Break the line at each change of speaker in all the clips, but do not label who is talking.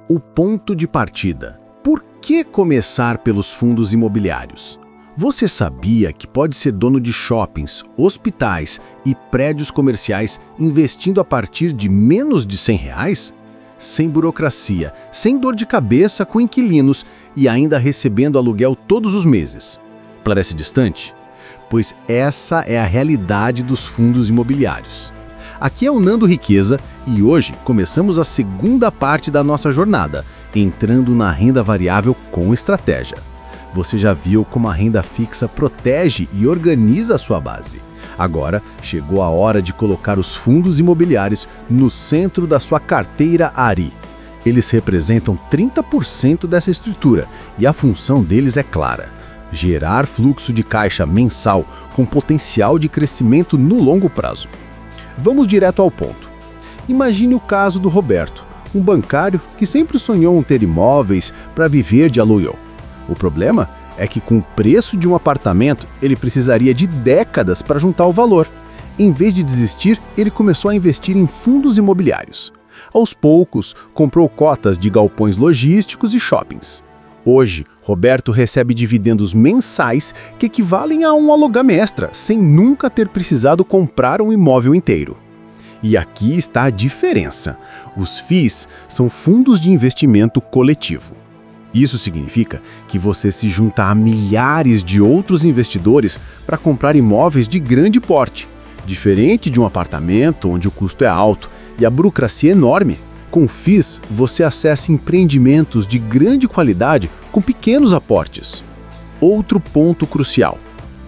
O ponto de partida. Por que começar pelos fundos imobiliários? Você sabia que pode ser dono de shoppings, hospitais e prédios comerciais investindo a partir de menos de R$ 100? Sem burocracia, sem dor de cabeça com inquilinos e ainda recebendo aluguel todos os meses. Parece distante? Pois essa é a realidade dos fundos imobiliários. Aqui é o Nando Riqueza e hoje começamos a segunda parte da nossa jornada, entrando na renda variável com estratégia. Você já viu como a renda fixa protege e organiza a sua base. Agora chegou a hora de colocar os fundos imobiliários no centro da sua carteira ARI. Eles representam 30% dessa estrutura e a função deles é clara: gerar fluxo de caixa mensal com potencial de crescimento no longo prazo. Vamos direto ao ponto. Imagine o caso do Roberto, um bancário que sempre sonhou em ter imóveis para viver de aluguel. O problema é que com o preço de um apartamento, ele precisaria de décadas para juntar o valor. Em vez de desistir, ele começou a investir em fundos imobiliários. Aos poucos, comprou cotas de galpões logísticos e shoppings. Hoje, Roberto recebe dividendos mensais que equivalem a um aluguel-extra, sem nunca ter precisado comprar um imóvel inteiro. E aqui está a diferença. Os FIIs são fundos de investimento coletivo. Isso significa que você se junta a milhares de outros investidores para comprar imóveis de grande porte, diferente de um apartamento onde o custo é alto e a burocracia é enorme. Com FIIs, você acessa empreendimentos de grande qualidade com pequenos aportes. Outro ponto crucial: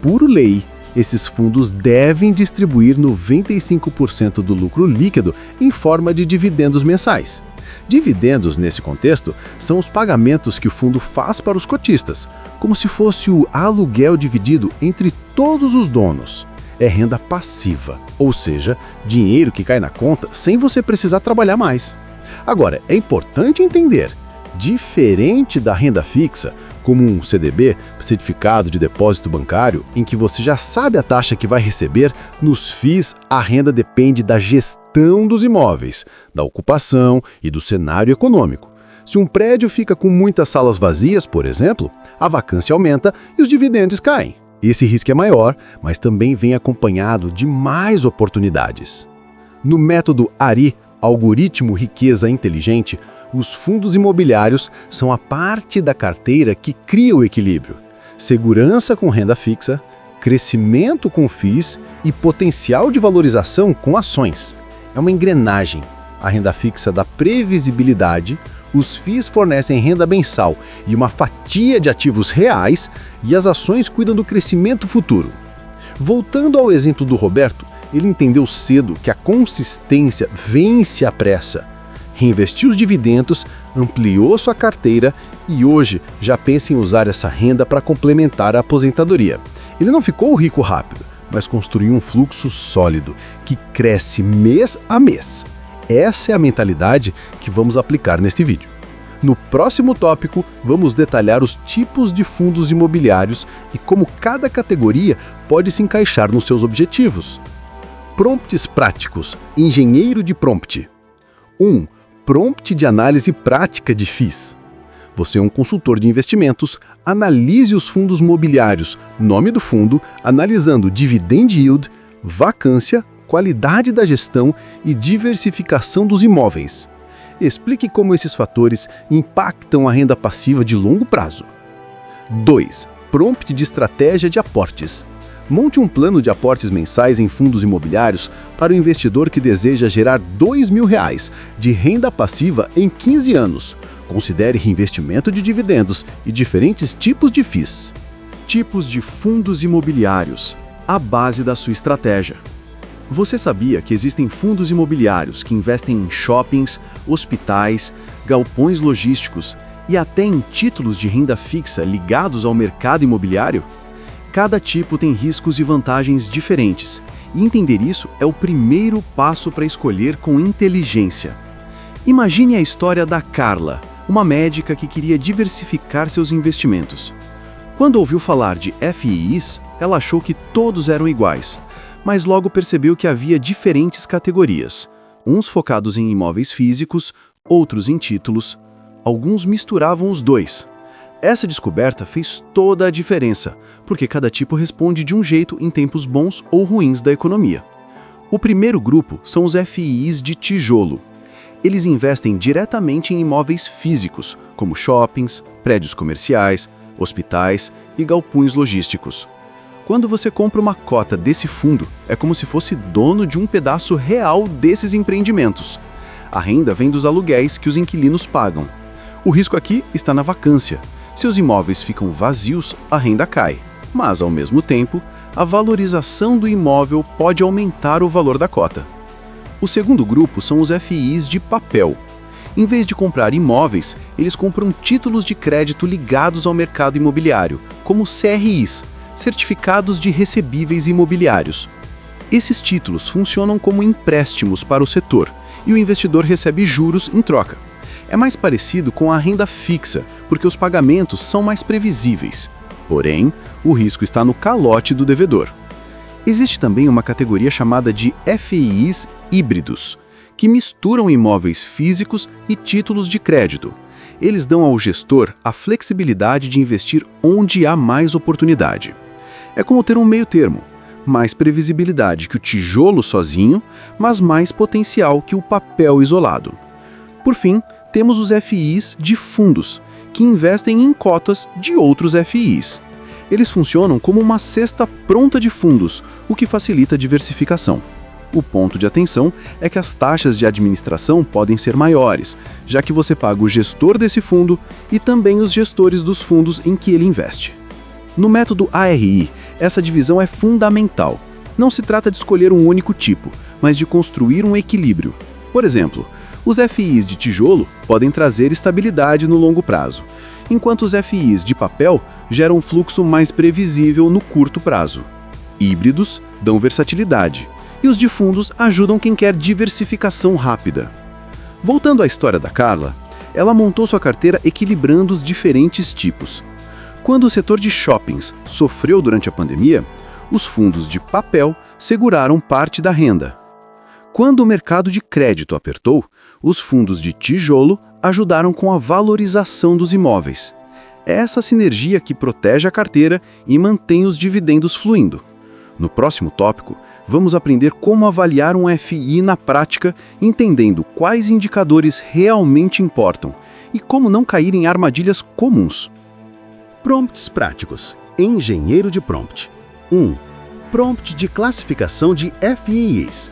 por lei, esses fundos devem distribuir 95% do lucro líquido em forma de dividendos mensais. Dividendos, nesse contexto, são os pagamentos que o fundo faz para os cotistas, como se fosse o aluguel dividido entre todos os donos. É renda passiva, ou seja, dinheiro que cai na conta sem você precisar trabalhar mais. Agora, é importante entender, diferente da renda fixa, como um CDB, Certificado de Depósito Bancário, em que você já sabe a taxa que vai receber, nos FIIs a renda depende da gestão dos imóveis, da ocupação e do cenário econômico. Se um prédio fica com muitas salas vazias, por exemplo, a vacância aumenta e os dividendos caem. Esse risco é maior, mas também vem acompanhado de mais oportunidades. No método ARI, Algoritmo Riqueza Inteligente, os fundos imobiliários são a parte da carteira que cria o equilíbrio. Segurança com renda fixa, crescimento com FIIs e potencial de valorização com ações. É uma engrenagem. A renda fixa dá previsibilidade, os FIIs fornecem renda mensal e uma fatia de ativos reais, e as ações cuidam do crescimento futuro. Voltando ao exemplo do Roberto, ele entendeu cedo que a consistência vence a pressa. Reinvestiu os dividendos, ampliou sua carteira e hoje já pensa em usar essa renda para complementar a aposentadoria. Ele não ficou rico rápido, mas construiu um fluxo sólido, que cresce mês a mês. Essa é a mentalidade que vamos aplicar neste vídeo. No próximo tópico, vamos detalhar os tipos de fundos imobiliários e como cada categoria pode se encaixar nos seus objetivos. Prompts práticos. Engenheiro de prompt. 1. Prompt de análise prática de FIIs. Você é um consultor de investimentos, analise os fundos imobiliários, nome do fundo, analisando dividend yield, vacância, qualidade da gestão e diversificação dos imóveis. Explique como esses fatores impactam a renda passiva de longo prazo. 2. Prompt de estratégia de aportes. Monte um plano de aportes mensais em fundos imobiliários para o investidor que deseja gerar R$ 2.000 de renda passiva em 15 anos. Considere reinvestimento de dividendos e diferentes tipos de FIIs. Tipos de fundos imobiliários. A base da sua estratégia. Você sabia que existem fundos imobiliários que investem em shoppings, hospitais, galpões logísticos e até em títulos de renda fixa ligados ao mercado imobiliário? Cada tipo tem riscos e vantagens diferentes, e entender isso é o primeiro passo para escolher com inteligência. Imagine a história da Carla, uma médica que queria diversificar seus investimentos. Quando ouviu falar de FIIs, ela achou que todos eram iguais, mas logo percebeu que havia diferentes categorias, uns focados em imóveis físicos, outros em títulos, alguns misturavam os dois. Essa descoberta fez toda a diferença, porque cada tipo responde de um jeito em tempos bons ou ruins da economia. O primeiro grupo são os FIIs de tijolo. Eles investem diretamente em imóveis físicos, como shoppings, prédios comerciais, hospitais e galpões logísticos. Quando você compra uma cota desse fundo, é como se fosse dono de um pedaço real desses empreendimentos. A renda vem dos aluguéis que os inquilinos pagam. O risco aqui está na vacância. Se os imóveis ficam vazios, a renda cai. Mas, ao mesmo tempo, a valorização do imóvel pode aumentar o valor da cota. O segundo grupo são os FIIs de papel. Em vez de comprar imóveis, eles compram títulos de crédito ligados ao mercado imobiliário, como CRIs, Certificados de Recebíveis Imobiliários. Esses títulos funcionam como empréstimos para o setor, e o investidor recebe juros em troca. É mais parecido com a renda fixa, porque os pagamentos são mais previsíveis. Porém, o risco está no calote do devedor. Existe também uma categoria chamada de FIIs híbridos, que misturam imóveis físicos e títulos de crédito. Eles dão ao gestor a flexibilidade de investir onde há mais oportunidade. É como ter um meio termo, mais previsibilidade que o tijolo sozinho, mas mais potencial que o papel isolado. Por fim, temos os FIIs de fundos, que investem em cotas de outros FIIs. Eles funcionam como uma cesta pronta de fundos, o que facilita a diversificação. O ponto de atenção é que as taxas de administração podem ser maiores, já que você paga o gestor desse fundo e também os gestores dos fundos em que ele investe. No método ARI, essa divisão é fundamental. Não se trata de escolher um único tipo, mas de construir um equilíbrio. Por exemplo, os FIIs de tijolo podem trazer estabilidade no longo prazo, enquanto os FIIs de papel geram um fluxo mais previsível no curto prazo. Híbridos dão versatilidade, e os de fundos ajudam quem quer diversificação rápida. Voltando à história da Carla, ela montou sua carteira equilibrando os diferentes tipos. Quando o setor de shoppings sofreu durante a pandemia, os fundos de papel seguraram parte da renda. Quando o mercado de crédito apertou, os fundos de tijolo ajudaram com a valorização dos imóveis. É essa sinergia que protege a carteira e mantém os dividendos fluindo. No próximo tópico, vamos aprender como avaliar um FI na prática, entendendo quais indicadores realmente importam e como não cair em armadilhas comuns. Prompts práticos. Engenheiro de prompt. 1. Prompt de classificação de FIIs.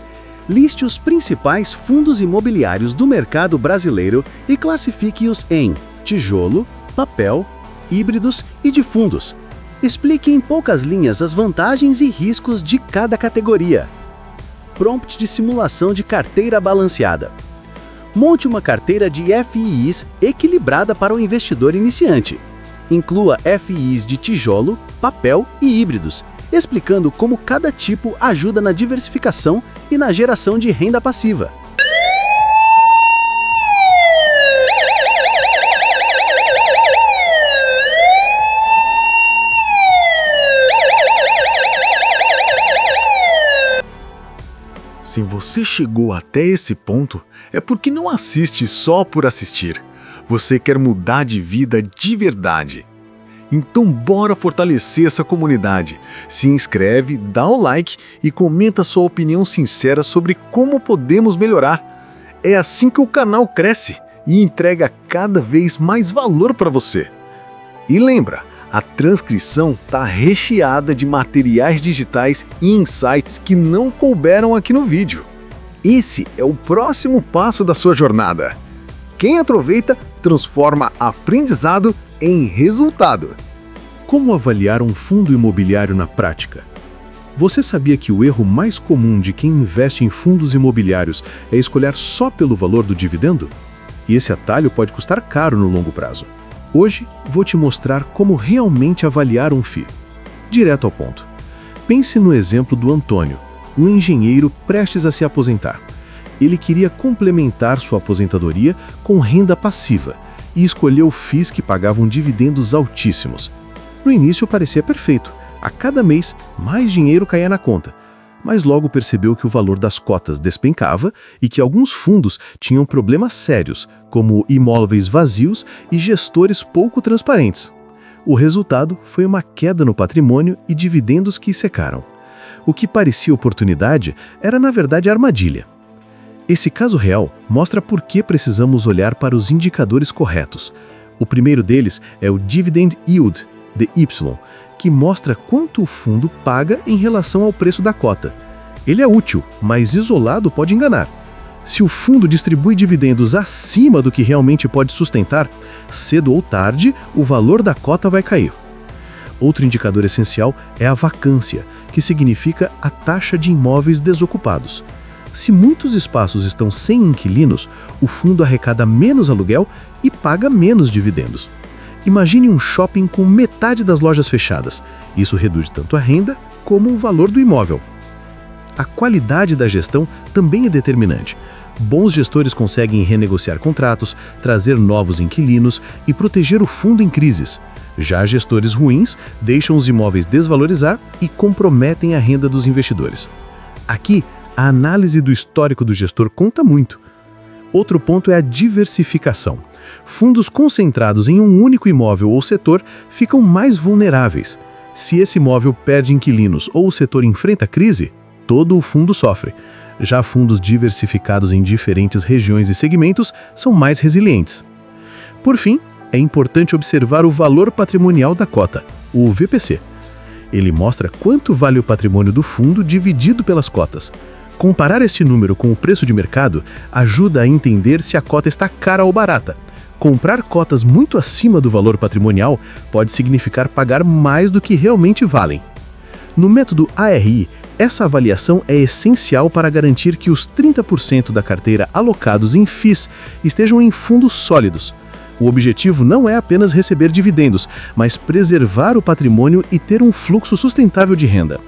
Liste os principais fundos imobiliários do mercado brasileiro e classifique-os em tijolo, papel, híbridos e de fundos. Explique em poucas linhas as vantagens e riscos de cada categoria. Prompt de simulação de carteira balanceada. Monte uma carteira de FIIs equilibrada para o investidor iniciante. Inclua FIIs de tijolo, papel e híbridos, explicando como cada tipo ajuda na diversificação e na geração de renda passiva.
Se você chegou até esse ponto, é porque não assiste só por assistir. Você quer mudar de vida de verdade. Então bora fortalecer essa comunidade. Se inscreve, dá o like e comenta sua opinião sincera sobre como podemos melhorar. É assim que o canal cresce e entrega cada vez mais valor para você. E lembra, a transcrição está recheada de materiais digitais e insights que não couberam aqui no vídeo. Esse é o próximo passo da sua jornada. Quem aproveita, transforma aprendizado em resultado.
Como avaliar um fundo imobiliário na prática? Você sabia que o erro mais comum de quem investe em fundos imobiliários é escolher só pelo valor do dividendo? E esse atalho pode custar caro no longo prazo. Hoje, vou te mostrar como realmente avaliar um FII. Direto ao ponto. Pense no exemplo do Antônio, um engenheiro prestes a se aposentar. Ele queria complementar sua aposentadoria com renda passiva e escolheu FIIs que pagavam dividendos altíssimos. No início parecia perfeito. A cada mês, mais dinheiro caía na conta. mas logo percebeu que o valor das cotas despencava e que alguns fundos tinham problemas sérios, como imóveis vazios e gestores pouco transparentes. O resultado foi uma queda no patrimônio e dividendos que secaram. O que parecia oportunidade era, na verdade, armadilha. Esse caso real mostra por que precisamos olhar para os indicadores corretos. O primeiro deles é o Dividend Yield, DY, que mostra quanto o fundo paga em relação ao preço da cota. Ele é útil, mas isolado pode enganar. Se o fundo distribui dividendos acima do que realmente pode sustentar, cedo ou tarde, o valor da cota vai cair. Outro indicador essencial é a vacância, que significa a taxa de imóveis desocupados. Se muitos espaços estão sem inquilinos, o fundo arrecada menos aluguel e paga menos dividendos. Imagine um shopping com metade das lojas fechadas. Isso reduz tanto a renda como o valor do imóvel. A qualidade da gestão também é determinante. Bons gestores conseguem renegociar contratos, trazer novos inquilinos e proteger o fundo em crises. Já gestores ruins deixam os imóveis desvalorizar e comprometem a renda dos investidores. Aqui, a análise do histórico do gestor conta muito. Outro ponto é a diversificação. Fundos concentrados em um único imóvel ou setor ficam mais vulneráveis. Se esse imóvel perde inquilinos ou o setor enfrenta crise, todo o fundo sofre. Já fundos diversificados em diferentes regiões e segmentos são mais resilientes. Por fim, é importante observar o valor patrimonial da cota, o VPC. Ele mostra quanto vale o patrimônio do fundo dividido pelas cotas. Comparar esse número com o preço de mercado ajuda a entender se a cota está cara ou barata. Comprar cotas muito acima do valor patrimonial pode significar pagar mais do que realmente valem. No método ARI, essa avaliação é essencial para garantir que os 30% da carteira alocados em FIIs estejam em fundos sólidos. O objetivo não é apenas receber dividendos, mas preservar o patrimônio e ter um fluxo sustentável de renda.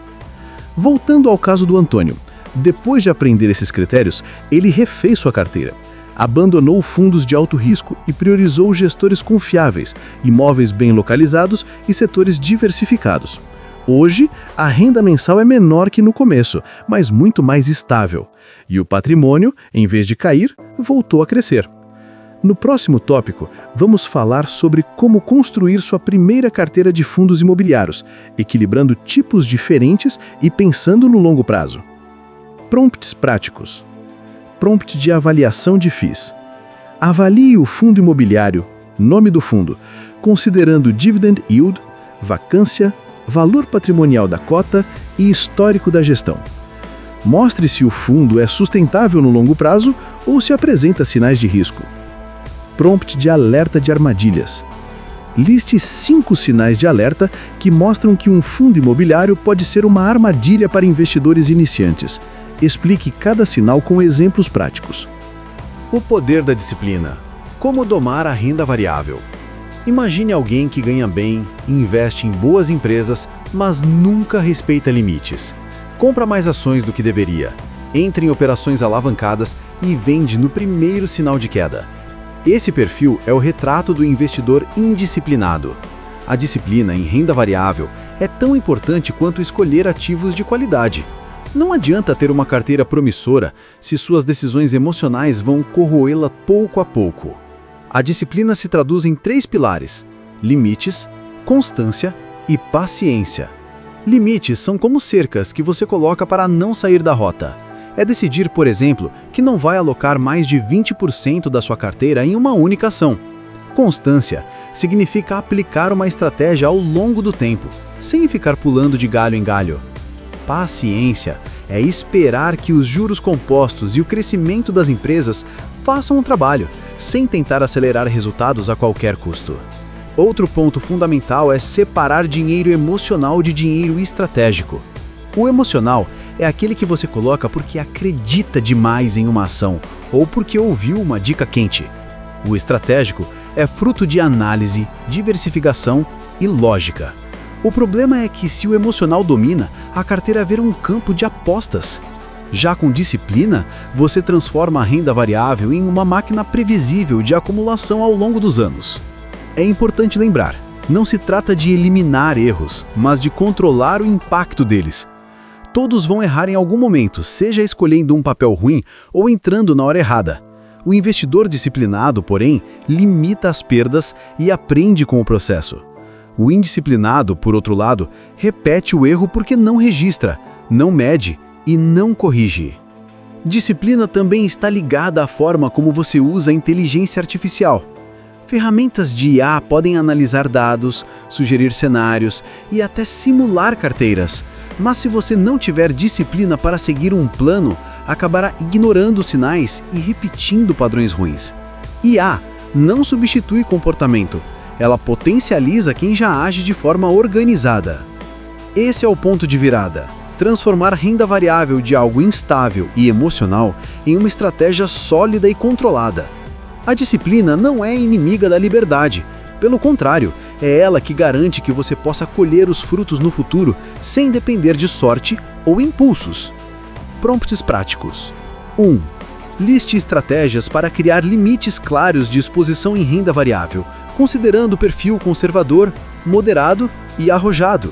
Voltando ao caso do Antônio, depois de aprender esses critérios, ele refez sua carteira. Abandonou fundos de alto risco e priorizou gestores confiáveis, imóveis bem localizados e setores diversificados. Hoje, a renda mensal é menor que no começo, mas muito mais estável. E o patrimônio, em vez de cair, voltou a crescer. No próximo tópico, vamos falar sobre como construir sua primeira carteira de fundos imobiliários, equilibrando tipos diferentes e pensando no longo prazo. Prompts práticos. Prompt de avaliação de FIIs. Avalie o fundo imobiliário, nome do fundo, considerando Dividend Yield, vacância, valor patrimonial da cota e histórico da gestão. Mostre se o fundo é sustentável no longo prazo ou se apresenta sinais de risco. Prompt de alerta de armadilhas. Liste 5 sinais de alerta que mostram que um fundo imobiliário pode ser uma armadilha para investidores iniciantes. Explique cada sinal com exemplos práticos.
O poder da disciplina. Como domar a renda variável. Imagine alguém que ganha bem, investe em boas empresas, mas nunca respeita limites. Compra mais ações do que deveria, entra em operações alavancadas e vende no primeiro sinal de queda. Esse perfil é o retrato do investidor indisciplinado. A disciplina em renda variável é tão importante quanto escolher ativos de qualidade. Não adianta ter uma carteira promissora se suas decisões emocionais vão corroê-la pouco a pouco. A disciplina se traduz em 3 pilares: limites, constância e paciência. Limites são como cercas que você coloca para não sair da rota. É decidir, por exemplo, que não vai alocar mais de 20% da sua carteira em uma única ação. Constância significa aplicar uma estratégia ao longo do tempo, sem ficar pulando de galho em galho. Paciência é esperar que os juros compostos e o crescimento das empresas façam o trabalho, sem tentar acelerar resultados a qualquer custo. Outro ponto fundamental é separar dinheiro emocional de dinheiro estratégico. O emocional é aquele que você coloca porque acredita demais em uma ação ou porque ouviu uma dica quente. O estratégico é fruto de análise, diversificação e lógica. O problema é que se o emocional domina, a carteira vira um campo de apostas. Já com disciplina, você transforma a renda variável em uma máquina previsível de acumulação ao longo dos anos. É importante lembrar, não se trata de eliminar erros, mas de controlar o impacto deles. Todos vão errar em algum momento, seja escolhendo um papel ruim ou entrando na hora errada. O investidor disciplinado, porém, limita as perdas e aprende com o processo. O indisciplinado, por outro lado, repete o erro porque não registra, não mede e não corrige. Disciplina também está ligada à forma como você usa a inteligência artificial. Ferramentas de IA podem analisar dados, sugerir cenários e até simular carteiras. Mas se você não tiver disciplina para seguir um plano, acabará ignorando sinais e repetindo padrões ruins. IA não substitui comportamento, ela potencializa quem já age de forma organizada. Esse é o ponto de virada. Transformar renda variável de algo instável e emocional em uma estratégia sólida e controlada. A disciplina não é inimiga da liberdade. Pelo contrário, é ela que garante que você possa colher os frutos no futuro sem depender de sorte ou impulsos. Prompts práticos. 1. Liste estratégias para criar limites claros de exposição em renda variável, considerando o perfil conservador, moderado e arrojado.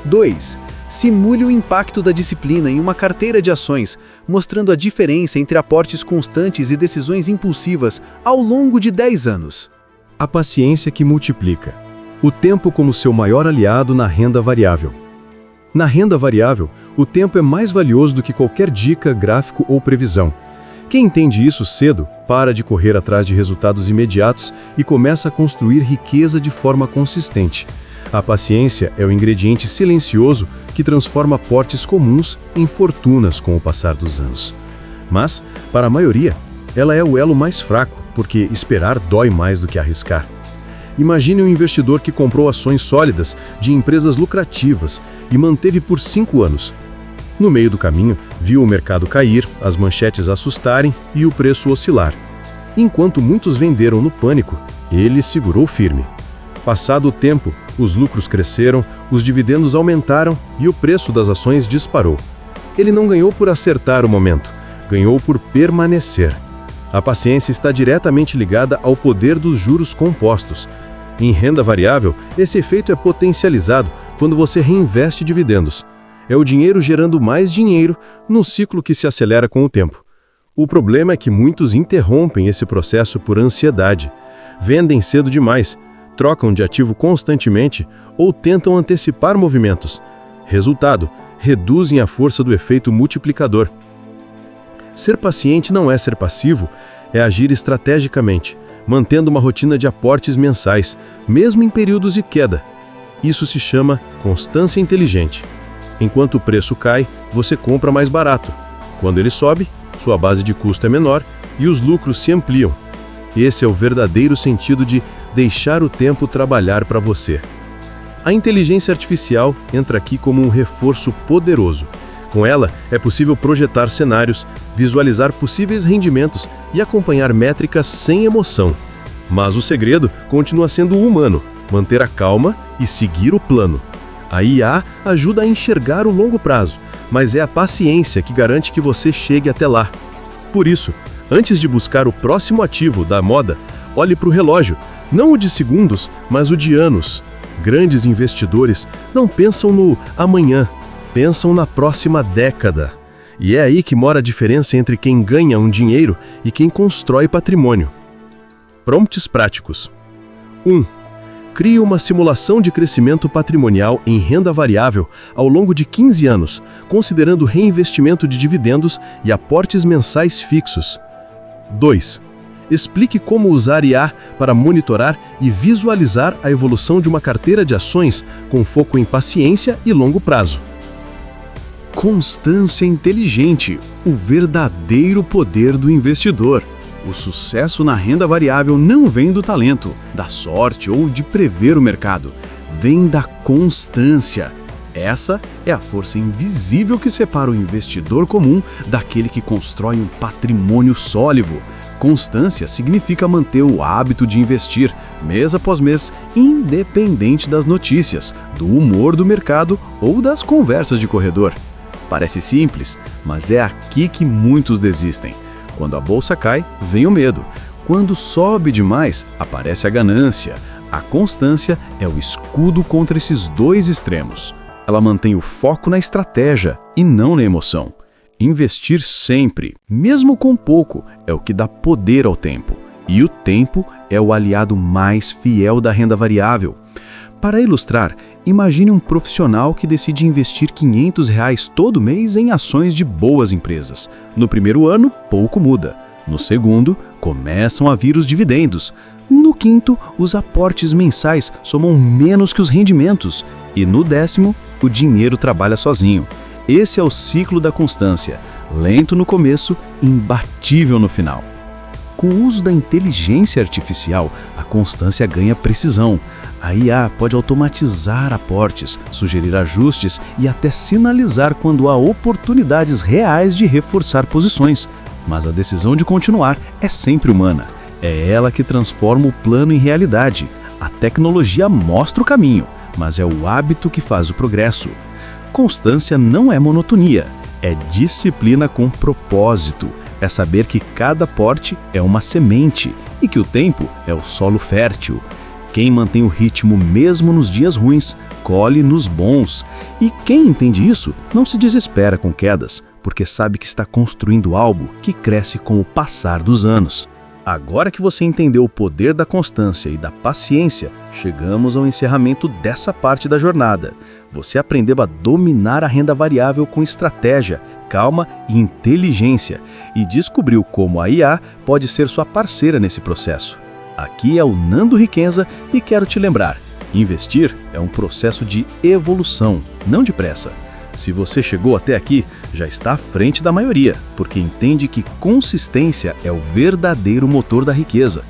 2. Simule o impacto da disciplina em uma carteira de ações, mostrando a diferença entre aportes constantes e decisões impulsivas ao longo de 10 anos.
A paciência que multiplica. O tempo como seu maior aliado na renda variável. Na renda variável, o tempo é mais valioso do que qualquer dica, gráfico ou previsão. Quem entende isso cedo, para de correr atrás de resultados imediatos e começa a construir riqueza de forma consistente. A paciência é o ingrediente silencioso que transforma aportes comuns em fortunas com o passar dos anos. Mas, para a maioria, ela é o elo mais fraco, porque esperar dói mais do que arriscar. Imagine um investidor que comprou ações sólidas de empresas lucrativas e manteve por 5 anos. No meio do caminho, viu o mercado cair, as manchetes assustarem e o preço oscilar. Enquanto muitos venderam no pânico, ele segurou firme. Passado o tempo, os lucros cresceram, os dividendos aumentaram e o preço das ações disparou. Ele não ganhou por acertar o momento, ganhou por permanecer. A paciência está diretamente ligada ao poder dos juros compostos. Em renda variável, esse efeito é potencializado quando você reinveste dividendos. É o dinheiro gerando mais dinheiro num ciclo que se acelera com o tempo. O problema é que muitos interrompem esse processo por ansiedade. Vendem cedo demais, trocam de ativo constantemente ou tentam antecipar movimentos. Resultado, reduzem a força do efeito multiplicador. Ser paciente não é ser passivo, é agir estrategicamente, mantendo uma rotina de aportes mensais, mesmo em períodos de queda. Isso se chama constância inteligente. Enquanto o preço cai, você compra mais barato. Quando ele sobe, sua base de custo é menor e os lucros se ampliam. Esse é o verdadeiro sentido de deixar o tempo trabalhar para você. A inteligência artificial entra aqui como um reforço poderoso. Com ela, é possível projetar cenários, visualizar possíveis rendimentos e acompanhar métricas sem emoção. Mas o segredo continua sendo o humano, manter a calma e seguir o plano. A IA ajuda a enxergar o longo prazo, mas é a paciência que garante que você chegue até lá. Por isso, antes de buscar o próximo ativo da moda, olhe para o relógio, não o de segundos, mas o de anos. Grandes investidores não pensam no amanhã, pensam na próxima década. E é aí que mora a diferença entre quem ganha um dinheiro e quem constrói patrimônio. Prompts práticos. 1. Crie uma simulação de crescimento patrimonial em renda variável ao longo de 15 anos, considerando reinvestimento de dividendos e aportes mensais fixos. 2. Explique como usar IA para monitorar e visualizar a evolução de uma carteira de ações com foco em paciência e longo prazo.
Constância inteligente, o verdadeiro poder do investidor. O sucesso na renda variável não vem do talento, da sorte ou de prever o mercado. Vem da constância. Essa é a força invisível que separa o investidor comum daquele que constrói um patrimônio sólido. Constância significa manter o hábito de investir, mês após mês, independente das notícias, do humor do mercado ou das conversas de corredor. Parece simples, mas é aqui que muitos desistem. Quando a bolsa cai, vem o medo. Quando sobe demais, aparece a ganância. A constância é o escudo contra esses dois extremos. Ela mantém o foco na estratégia e não na emoção. Investir sempre, mesmo com pouco, é o que dá poder ao tempo. E o tempo é o aliado mais fiel da renda variável. Para ilustrar, imagine um profissional que decide investir R$500 todo mês em ações de boas empresas. No primeiro ano, pouco muda. No segundo, começam a vir os dividendos. No quinto, os aportes mensais somam menos que os rendimentos. E no 10º, o dinheiro trabalha sozinho. Esse é o ciclo da constância. Lento no começo, imbatível no final. Com o uso da inteligência artificial, a constância ganha precisão. A IA pode automatizar aportes, sugerir ajustes e até sinalizar quando há oportunidades reais de reforçar posições. Mas a decisão de continuar é sempre humana. É ela que transforma o plano em realidade. A tecnologia mostra o caminho, mas é o hábito que faz o progresso. Constância não é monotonia, é disciplina com propósito. É saber que cada aporte é uma semente e que o tempo é o solo fértil. Quem mantém o ritmo mesmo nos dias ruins, colhe nos bons. E quem entende isso não se desespera com quedas, porque sabe que está construindo algo que cresce com o passar dos anos. Agora que você entendeu o poder da constância e da paciência, chegamos ao encerramento dessa parte da jornada. Você aprendeu a dominar a renda variável com estratégia, calma e inteligência e descobriu como a IA pode ser sua parceira nesse processo. Aqui é o Nando Riquenza e quero te lembrar, investir é um processo de evolução, não de pressa. Se você chegou até aqui, já está à frente da maioria, porque entende que consistência é o verdadeiro motor da riqueza.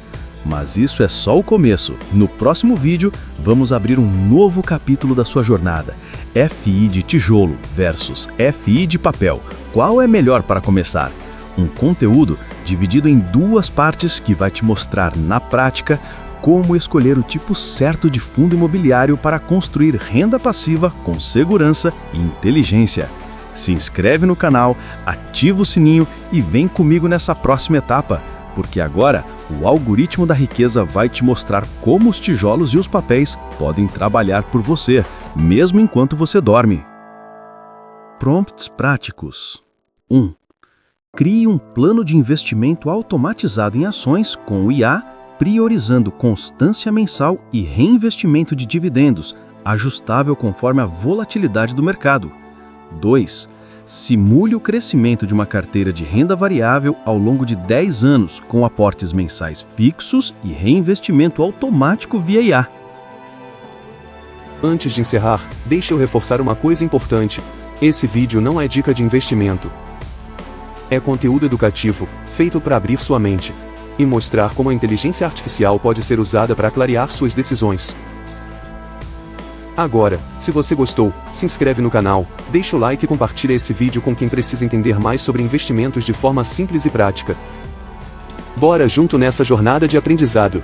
Mas isso é só o começo. No próximo vídeo, vamos abrir um novo capítulo da sua jornada. FI de tijolo versus FI de papel. Qual é melhor para começar? Um conteúdo dividido em duas partes que vai te mostrar na prática como escolher o tipo certo de fundo imobiliário para construir renda passiva com segurança e inteligência. Se inscreve no canal, ativa o sininho e vem comigo nessa próxima etapa, porque agora o algoritmo da riqueza vai te mostrar como os tijolos e os papéis podem trabalhar por você, mesmo enquanto você dorme. Prompts práticos. 1. Crie um plano de investimento automatizado em ações com o IA, priorizando constância mensal e reinvestimento de dividendos, ajustável conforme a volatilidade do mercado. 2. Simule o crescimento de uma carteira de renda variável ao longo de 10 anos, com aportes mensais fixos e reinvestimento automático via IA.
Antes de encerrar, deixe eu reforçar uma coisa importante. Esse vídeo não é dica de investimento. É conteúdo educativo, feito para abrir sua mente e mostrar como a inteligência artificial pode ser usada para clarear suas decisões. Agora, se você gostou, se inscreve no canal, deixa o like e compartilha esse vídeo com quem precisa entender mais sobre investimentos de forma simples e prática. Bora junto nessa jornada de aprendizado!